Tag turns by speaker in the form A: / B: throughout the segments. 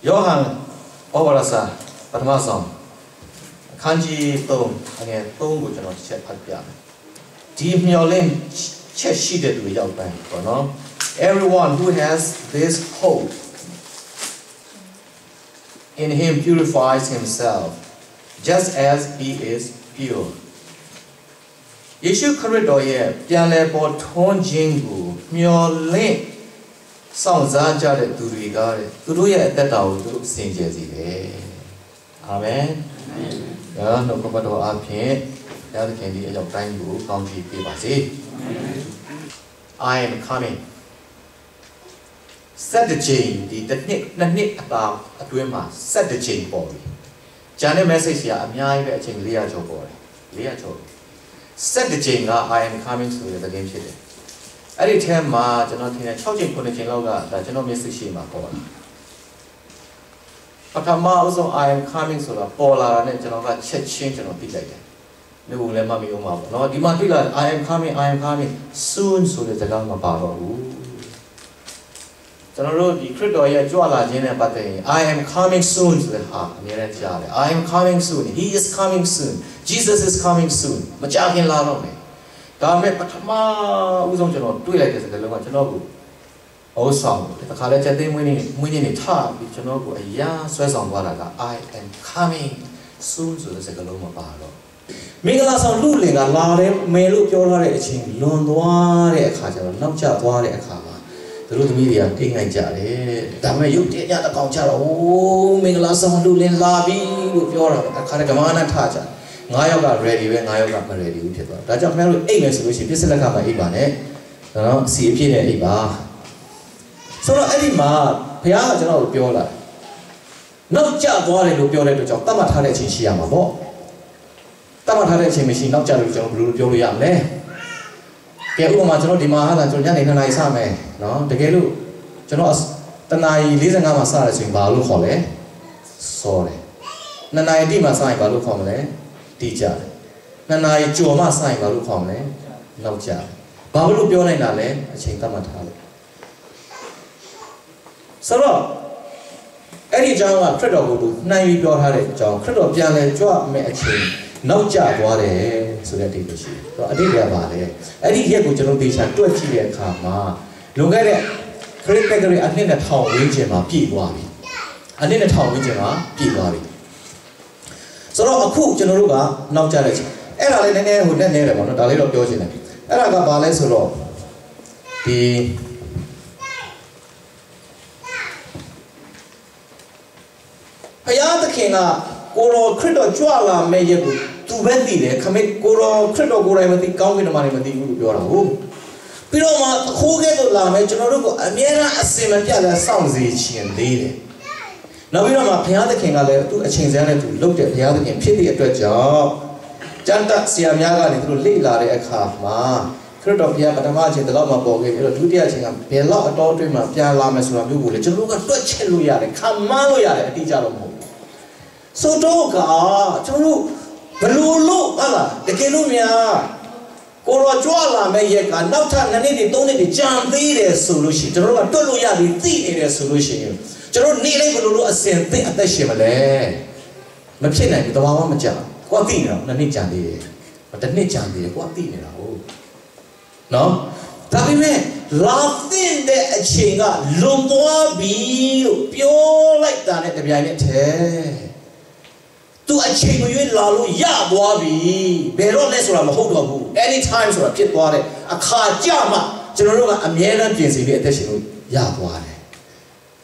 A: 요한 오버라사 바르마성 칸지 똥 아니 똥고 저는 책 발표. 디미올린 책 시대도 위자우다. 거너 everyone who has this hope in him purifies himself just as he is pure. 예수 그리스도의ပြန်လဲပေါ်ထွန်းခြင်းကိုမျှော်လင့်စောင့်စားကြတဲ့သူတွေကသူတို့ရဲ့အသက်တာကိုသူတို့စင်ကြယ်စေတယ်အာမင်ဒါနှုတ်ကပတ်တော်အဖြစ်ဘုရားသခင်ဒီအကြောင်းတိုင်းကိုကောင်းချီးပေးပါစေ I am coming ဆက်တဲ့ချိန်ဒီတစ်နှစ်အတာအတွင်းမှာဆက်တဲ့ချိန်ပေါ်ပြီဂျန်တဲ့ message ကအများကြီးပဲအချိန်400ကျော်ပေါ်တယ်400ကျော်set the chain I am coming to the game ဖြစ်တယ်အဲ့ဒီထဲမှာကျွန်တော်ထင်တယ်6ချိန်9ချိန်လောက်ကဒါကျွန်တော်မျက်စိရှိမှာပေါ်လာပထမအဆုံး I am coming ဆိုတာပေါ်လာတာနဲ့ကျွန်တော်ကချက်ချင်းကျွန်တော်သိလိုက်တယ်မျိုးလည်းမမီအောင်ပါဘူးเนาะဒီမှာတွေ့လာ I am coming soon ဆိုတဲ့စကားမပါတော့ဘူးကျွန်တော်တို့ဒီခရစ်တော်ရဲ့ကြွလာခြင်းနဲ့ပတ်သက်ရင် I am coming soon ဆိုတဲ့ဟာအများနဲ့ကြားတယ် I am coming soon he is coming soon Jesus is coming soon မကြာခင်လာတော့မယ်ဒါပေမဲ့ပထမဦးဆုံးကျွန်တော်တွေ့လိုက်တဲ့စကားလုံးကကျွန်တော်ကိုအော်ဆောင်တယ်တခါလဲချက်သိမ်းမွေးနေထပြီးကျွန်တော်ကိုအရာဆွဲဆောင်သွားတာက I am coming soon ဆိုတဲ့စကားလုံးမပါတော့မင်္ဂလာဆောင်လူလင်ကလာတယ်မယ်လို့ပြောထားတဲ့အချိန်လွန်သွားတဲ့အခါကျတော့နောက်ကျသွားတဲ့အခါမှာသူတို့သမီးတွေကအိမ်ငိုက်ကြတယ်ဒါပေမဲ့ရုပ်တရက်ညတကောင်ကြတော့အိုးမင်္ဂလာဆောင်လူလင်လာပြီလို့ပြောတာအခါတကမာနထကြ9ယောက်က ready ပဲ9ယောက်ကမ ready ဘူးဖြစ်သွားဒါကြောင့်ခင်ဗျားတို့အိမ်မယ်ဆိုလို့ရှိရင်ပြစ်စလက်ကမှအိပ်ပါနဲ့နော်စီအပြည့်နဲ့အိပ်ပါဆိုတော့အဲ့ဒီမှာဘုရားကကျွန်တော်ကိုပြောလာနောက်ကျသွားတယ်လို့ပြောတဲ့အတွက်ကြောင့်တတ်မှတ်ထားတဲ့အချိန်ရှိရမှာပေါ့တတ်မှတ်ထားတဲ့အချိန်မရှိနောက်ကျလို့ကျွန်တော်ဘယ်လိုပြောလို့ရမလဲကဲဥပမာကျွန်တော်ဒီမှာဟာကျွန်တော်ညနေ2နာရီစမယ်နော်တကယ်လို့ကျွန်တော်တနာရီ45မှာစတယ်ဆိုရင်ဘာလို့ခေါ်လဲစောတယ်2နာရီတိမှာစရင်ဘာလို့ခေါ်မလဲတီးကြတယ်2နာရီကြော်မှစရင်ဘာလို့ခေါ်မလဲနောက်ကျတယ်ဘာလို့ပြောနိုင်တာလဲအချိန်သတ်မှတ်ထားလို့ဆိုတော့အဲ့ဒီအကြောင်းကခရစ်တော်ကိုသူနှိုင်းပြီးပြောထားတဲ့အကြောင်းခရစ်တော်ပြန်လဲကြွမဲ့အချိန်နောက်ကျသွားတယ်ဆိုတဲ့အတိတ်ရှိတယ်ဆိုတော့အတိတ်ကပါလေအဲ့ဒီရက်ကိုကျွန်တော်သေချာတွက်ကြည့်တဲ့အခါမှာလွန်ခဲ့တဲ့ခရစ်တက်ကလေးအနှစ်2000ဝန်းကျင်မှာပြည့်သွားပြီအနှစ်2000ဝန်းကျင်မှာပြည့်သွားပြီဆိုတော့အခုကျွန်တော်တို့ကနောက်ကျတဲ့ချိန်အဲ့ဒါလေးနည်းနည်းဟိုနဲ့နေတယ်ပေါ့နော်ဒါလေးတော့ပြောချင်တယ်အဲ့ဒါကဘာလဲဆိုတော့ဒီဘုရားသခင်ကကိုရောခရစ်တော်ကြွလာမဲ့ရက်ကိုသူပဲသိတယ်ခမေကိုရောခရစ်တော်ကိုယ်တိုင်မသိကောင်းကင်တမန်တွေမသိဘူးလို့ပြောတာဟုတ်ပြီးတော့မှခိုးခဲ့တော့လာမဲ့ကျွန်တော်တို့ကအမြဲတမ်းအစင်မပြတ်လဲစောင့်စီခြင်းသေးတယ်နောက်ပြီးတော့မှဘုရားသခင်ကလည်းသူ့အချိန်စမ်းနဲ့သူလုပ်တဲ့ဘုရားသခင်ဖြစ်တဲ့အတွက်ကြောင့်ကျမ်းတတ်ဆရာများကနေသူတို့လေ့လာတဲ့အခါမှာခရစ်တော်ဘုရားပထမအချိန်တလောက်မှပေါ်ခဲ့ပြီးတော့ဒုတိယအချိန်ကဘယ်လောက်အတော်အတွင်းမှာပြန်လာမယ်ဆိုတာမျိုးကိုလေကျွန်တော်တို့ကတွက်ချက်လို့ရတယ်ခံမှန်းလို့ရတယ်အတိအကျတော့မဟုတ်ဘူးဆိုတော့ကကျွန်တော်တို့ဘလို့လို့ဟာလားတကယ်လို့များကိုရောကြွလာမဲ့ရက်ကနောက်ထပ်2နှစ်3နှစ်ကြံသေးတယ်ဆိုလို့ရှိရင်ကျွန်တော်တို့ကတွက်လို့ရပြီးသိနေတယ်ဆိုလို့ရှိရင်ကျွန်တော်နေလိုက်ဘလို့လို့အစင်သိအသက်ရှင်မလဲမဖြစ်နိုင်ဘူးတဘာမှမကြောက်ကိုကသိနေတာ2နှစ်ကြံသေးတယ်တစ်နှစ်ကြံသေးတယ်ကိုကသိနေတာဟုတ်နော်ဒါပေမဲ့လာတဲ့တဲ့အချိန်ကလွန်သွားပြီလို့ပြောလိုက်တာနဲ့တပြိုင်နက်တည်းသူအချိန်မရွေးလာလို့ရသွားပြီဘယ်တော့လဲဆိုတာမဟုတ်တော့ဘူး anytime ဆိုတာဖြစ်သွားတဲ့အခါကြမှကျွန်တော်တို့ကအမြဲတမ်းပြင်ဆင်ပြီးအသက်ရှင်လို့ရသွားတယ်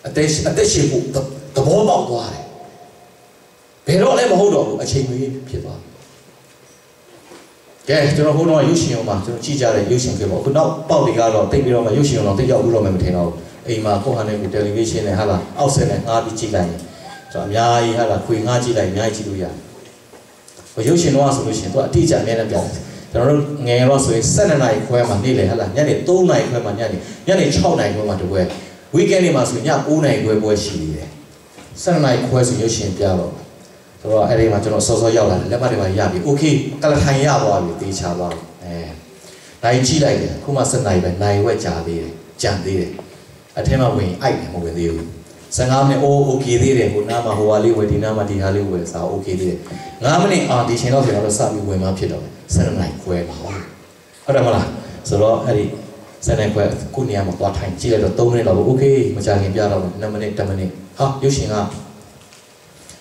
A: အသက်ရှင်ဖို့သဘောပေါက်သွားတယ်ဘယ်တော့လဲမဟုတ်တော့ဘူးအချိန်မရွေးဖြစ်သွားကဲကျွန်တော်ဟိုတော့ရုပ်ရှင်အောင်မှာကျွန်တော်ကြည့်ကြတဲ့ရုပ်ရှင်ဖြစ်ပေါ့ခုနောက်ပေါက်တွေကတော့တိတ်ပြီးတော့မှရုပ်ရှင်အောင်တိတ်ရောက်ဘူးတော့မှမထင်တော့ဘူးအိမ်မှာကိုယ့်ဟာနဲ့ကိုတယ်လီဗီရှင်းနဲ့ဟာလာအောက်ဆက်နဲ့ငါးပြီးကြည့်လိုက်ရင်ဆိုတော့အများကြီးဟာလာခွေငါးကြည့်လိုက်အများကြီးကြည့်လို့ရတယ်ဟိုရုပ်ရှင်တော့ဆိုလို့ရှိရင်သူအတိအကျအများနဲ့ပြတယ်ကျွန်တော်တို့ငယ်တော့ဆိုရင်7နာရီခွဲမှာနေ့လေဟာလာညနေ3နာရီခွဲမှာညနေ6နာရီခွဲမှာတပွဲ weekend တွေမှာဆိုည9နာရီခွဲပွဲရှိနေတယ်7နာရီခွဲဆိုရုပ်ရှင်ပြတော့ဆိုတော့အဲ့ဒီမှာကျွန်တော်စောစောရောက်လာတယ်လက်မှတ်တွေပါရပြီ okay ကလထိုင်ရသွားပြီတေချာသွားနိုင်ကြည့်လိုက်တယ်ခုမှ7နာရီပဲနိုင်ဝက်ကြာသေးတယ်ကြံသေးတယ်အထဲမှာဝင်အိုက်တယ်မဝင်သေးဘူး 15မိနစ်โอเคသေးတယ်ဟိုနားမှာဟိုဟာလေးဝယ်ဒီနားမှာဒီဟာလေးဝယ်စားโอเคသေးတယ်9မိနစ်ဒီချိန်တော့ဆိုတော့စပြီးဝင်မှဖြစ်တော့7နိုင်ခွဲပါဟုတ်တယ်မလားဆိုတော့အဲ့ဒီ7နိုင်ခွဲခုနေရာမှာသွားထိုင်ကြည့်လိုက်တော့3မိနစ်တော့โอเคမကြခင်ပြတော့2မိနစ်10မိနစ်ဟာရုပ်ရှင်က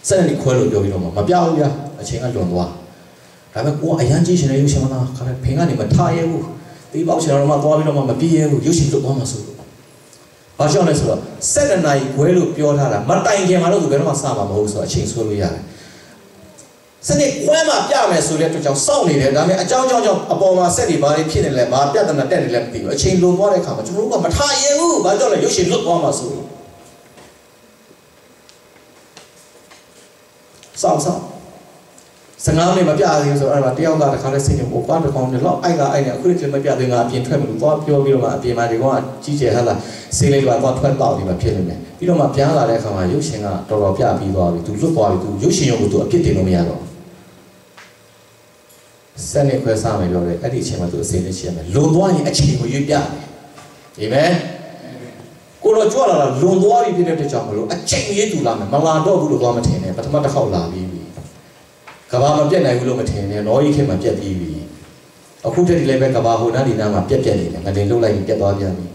A: 7နိုင်ခွဲလို့ပြောပြီးတော့မပြောက်ဘူးဗျာအချိန်ကလွန်သွားဒါပေမဲ့ကိုကအရန်ကြည့်ရှင်တဲ့ရုပ်ရှင်မလားခါပဲဖင်ကနေမထားရဘူးတီးပေါက်ရှင်တော့မှသွားပြီးတော့မှမပြေးရဘူးရုပ်ရှင်လွတ်သွားမှာဆိုလို့ဘာကြောင့်လဲဆိုတော့7နိုင်ခွဲလို့ပြောထားတာမတိုင်ခင်မှာတော့သူဘယ်တော့မှစမှာမဟုတ်ဆိုတော့အချိန်ဆွဲလို့ရတယ်စနစ်ခွဲမှာပြမယ်ဆိုတဲ့အတွက်ကြောင့်စောင့်နေတယ်ဒါပေမဲ့အကြောင်းကြောင့်အပေါ်မှာဆက်တွေဘာတွေဖြစ်နေလဲဘာပြဿနာတက်နေလဲမသိဘူးအချိန်လွန်သွားတဲ့အခါမှာကျွန်တော်တို့ကမထားရဘူးဘာကြောင့်လဲရုပ်ရှင်လွတ်သွားမှာဆိုလို့စောင့်15မိနစ်မပြသေးဘူးဆိုတော့အဲ့ဒါတယောက်ကတခါလဲစိတ်ညစ်ပေါ့ကွာတစ်ခေါက်နဲ့တော့အိုက်နဲ့အခုလည်းမပြသေးငါအပြင်ထွက်မလို့သွားပြောပြီးတော့မှအပြင်မှာဒီကောင်ကကြီးကျယ်ဟလာဆေးလေးတော့သွားထွက်တော့ဒီမှာဖြစ်နေတယ်ပြီးတော့မှပြန်လာတဲ့အခါမှာရုပ်ရှင်ကတော်တော်ပြပြီးသွားပြီသူလွတ်သွားပြီသူရုပ်ရှင်ရုံကိုသူအပြစ်တင်လို့မရတော့စနေခွဲစားမယ်ပြောတယ်အဲ့ဒီအချိန်မှာသူအစိမ့်လေးရှိရမယ်လွန်သွားရင်အချိန်ကိုရွေးပြတယ်ဒီမဲ့ကိုတော့ကြွလာတာလွန်သွားပြီဖြစ်တဲ့အတွက်ကြောင့်မလို့အချိန်ရေးတူလာမယ်မလာတော့ဘူးလို့သွားမထင်နဲ့ပထမတစ်ခေါက်လာပြီးကဘာမပြတ်နိုင်ဘူးလို့မထင်နဲ့တော့ဤခေတ်မှာပြတ်ပြီးပြီအခုတည်းဒီလည်းပဲကဘာဟိုနားဒီနားမှာပြတ်နေတယ်ငါတင်လှုပ်လိုက်ရင်ပြတ်သွားပြန်ပြီ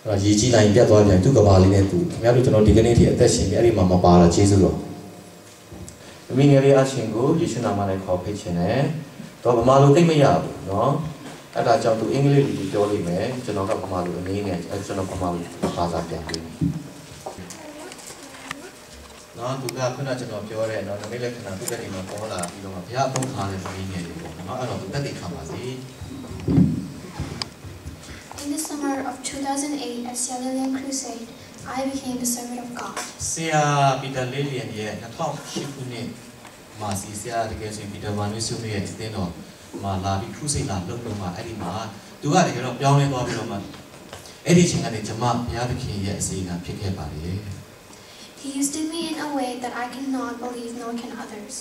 A: အဲ့တော့ရေကြီးလိုက်ရင်ပြတ်သွားပြန်သူကဘာလေးနဲ့သူခင်ဗျားတို့ကျွန်တော်ဒီကနေ့ထိအသက်ရှင်ပြီအဲ့ဒီမှာမပါတာကျေးဇူးတော်မိငယ်လေးအချင်းကိုယေရှုနာမနဲ့ခေါ်ဖိတ်ခြင်းနဲ့တော့ဗမာလိုသိမရဘူးเนาะအဲ့ဒါကြောင့်သူအင်္ဂလိပ်လိုပြောလိမ့်မယ်ကျွန်တော်ကဗမာလိုအနေနဲ့ကျွန်တော်ဗမာလိုဘာသာပြန်ပြီးနော်သူကခုနကျွန်တော်ပြောတဲ့နော်နမိတ်လက္ခဏာသူကနေမှပေါ်လာပြီးတော့ဘုရားအသုံးထားတဲ့မိငယ်လေးပေါ့နော်အဲ့တော့သူတက်တည်ခံပါစေ
B: In the summer of 2008 at Sierra Leone Crusade, I became the servant of God.
A: ဆရာပီတာလေးလျန်ရဲ့2008ခုနှစ်မှာစီဆရာတကယ်ဆိုပီတာဗန်နွေးဆုရဲ့အသင်းတော်မှာလာပြီးခရုစိတ်လာလုပ်လို့မှအဲ့ဒီမှာသူကတကယ်တော့ပြောင်းလဲသွားပြီးတော့မှအဲ့ဒီချိန်ကနေကျွန်မဘုရားသခင်ရဲ့အစီအကံဖြစ်ခဲ့ပါတယ်
B: He used me in a way that I cannot believe nor can others.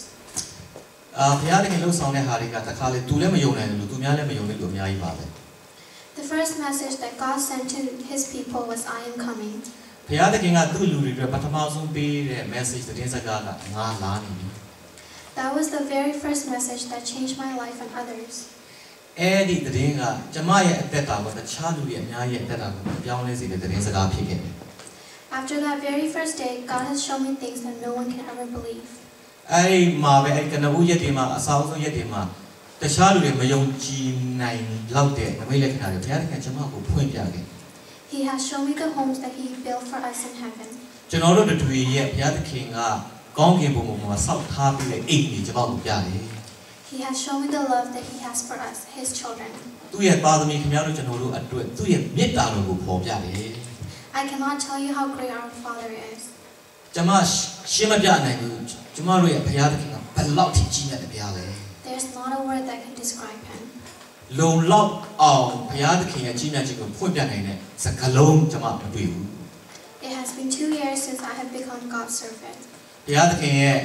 A: ဘုရားသခင်လှုပ်ဆောင်တဲ့ဟာတွေကတခါလေသူလည်းမယုံနိုင်ဘူးလို့သူများလည်းမယုံဘူးလို့အများကြီးပါပဲ
B: The first message that God sent to his people was I am coming.
A: ဘုရားသခင်ကသူ့လူတွေအတွက်ပထမဆုံးပေးတဲ့ message သတင်းစကားကငါလာနေပြီ
B: That was the very first message that changed my life and others.
A: အဲ့ဒီသတင်းကကျွန်မရဲ့အသက်တာကိုတခြားလူတွေအများကြီးအသက်တာကိုပြောင်းလဲစေတဲ့သတင်းစကားဖြစ်ခဲ့တယ်
B: After that very first day, God has shown me things that no one can ever believe.
A: အဲ့မှာပဲအဲ့ကနဦးရက်တွေမှာအစားအဆုံးရက်တွေမှာတခြားလူတွေမယုံကြည်နိုင်လောက်တဲ့နမိတ်လက္ခဏာတွေဘုရားသခင်ကျွန်မကိုဖွင့်ပြခဲ့
B: He has shown me the homes that he built for us in heaven.
A: ကျွန်တော်တို့တွေရဲ့ဘုရားသခင်ကကောင်းကင်ဘုံမှာဆောက်ထားပြီးတဲ့အိမ်ကြီးကျွန်မကိုပြတယ်
B: He has shown me the love that he has for us, his children.
A: သူ့ရဲ့သားသမီးခင်ဗျားတို့ကျွန်တော်တို့အတွက်သူ့ရဲ့မေတ္တာတော်ကိုပေါ်ပြတယ်
B: I cannot tell you how great our Father is.
A: ကျွန်မရှင်းမပြနိုင်ဘူးကျွန်မတို့ရဲ့ဘုရားသခင်ကဘယ်လောက်ထိကြီးမြတ်တယ်ဘုရားလဲ
B: There's not a word that can describe him.
A: လုံလောက်အောင်ဘုရားသခင်ရဲ့ကြီးမြတ်ခြင်းကိုဖွင့်ပြနိုင်တဲ့စကားလုံးကျွန်မမတွေ့ဘူး
B: It has been 2 years since I have become God's servant.
A: ဘုရားသခင်ရဲ့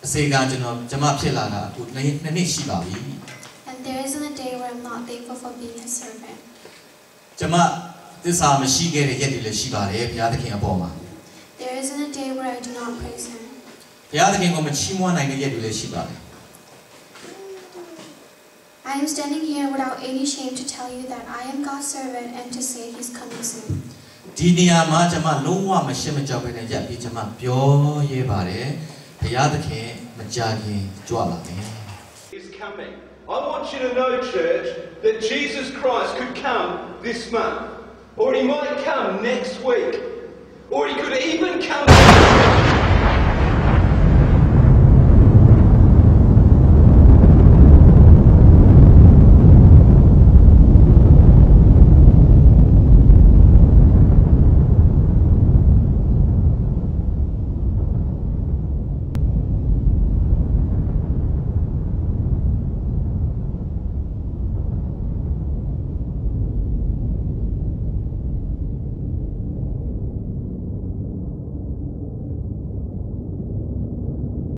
A: အစေကကျွန်မဖြစ်လာတာအခု2 နှစ်ရှိပါပြီ
B: And there isn't a day where I'm not thankful for being his servant.
A: ကျွန်မသစ္စာမရှိခဲ့တဲ့ရက်တွေလည်းရှိပါတယ်ဘုရားသခင်အပေါ်မှာ
B: There isn't a day where I do not praise him.
A: ဘုရားသခင်ကိုမချီးမွမ်းနိုင်တဲ့ရက်တွေလည်းရှိပါတယ်
B: I am standing here without any shame to tell you that I am God's servant and to say he's coming soon.
A: ဒီနေရာမှာကျွန်မလုံးဝမရှင်းမကြောက်ပဲနဲ့ရက်ပြီးကျွန်မပြောရဲပါတယ်ဘုရားသခင်မကြာခင်ကြွလာမယ်
C: He's coming. I want you to know, church, that Jesus Christ could come this month, or he might come next week, or he could even come